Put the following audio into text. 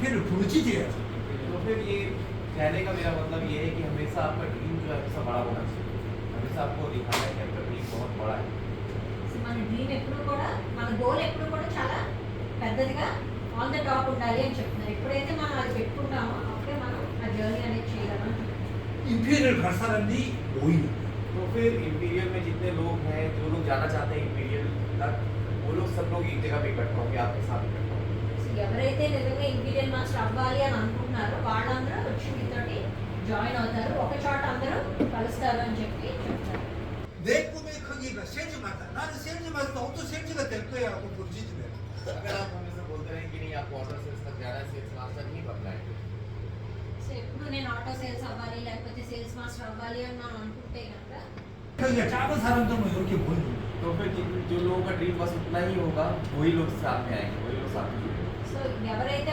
फिर रुचि చేయాలి. तो फिर ये कहने का मेरा मतलब ये है कि हमेशा आपका ड्रीम जो है हमेशा बड़ा होना चाहिए. हमेशा आपको दिखाना है कि आपका ड्रीम बहुत बड़ा है. సో మన డ్రీమ్ ఎప్పుడు కూడా మన గోల్ ఎప్పుడు కూడా చాలా పెద్దదిగా ఆన్ ద టాప్ ఉండాలి అని చెప్తున్నారు. ఎప్పుడైతే మనం అది పెట్టుకుంటామో అప్పుడే మనం ఆ జర్నీ అనేది చేయగలం అని చెప్తున్నారు. 임페리얼 갈 사람이 모이는. तो फिर इंपीरियल में जितने लोग हैं जो लोग जाना चाहते हैं इंपीरियल तक वो लोग सब लोग एक जगह पे इकट्ठा होंगे आपके साथ इकट्ठा होंगे. సో ఎవరైతే నిజంగా ఇంపీరియల్ మాస్టర్ అవ్వాలి అని అనుకుంటున్నారో వాళ్ళందరూ వచ్చి మీతోటి జాయిన్ అవుతారు, ఒక చోట అందరూ కలుస్తారు అని చెప్పి చెప్తారు. 내 꿈의 크기가 세즈마다. 나는 세즈마다 어떤 세즈가 될 거야 하고 부르짖으면. अगर आप हमें से बोलते रहें कि नहीं आप ऑर्डर सेल्स तक जाना है सेल्स मास्टर नहीं बदलाएंगे. సో ఎప్పుడు నేను ఆటో సేల్స్ అవ్వాలి లేకపోతే సేల్స్ మాస్టర్ అవ్వాలి అని మనం అనుకుంటే కనుక 크기가 작은 사람들만 이렇게 모이는 거야. तो फिर जो लोगों का ड्रीम बस उतना ही होगा वही लोग साथ में आएंगे वही लोग साथ में जुड़ेंगे. సో ఎవరైతే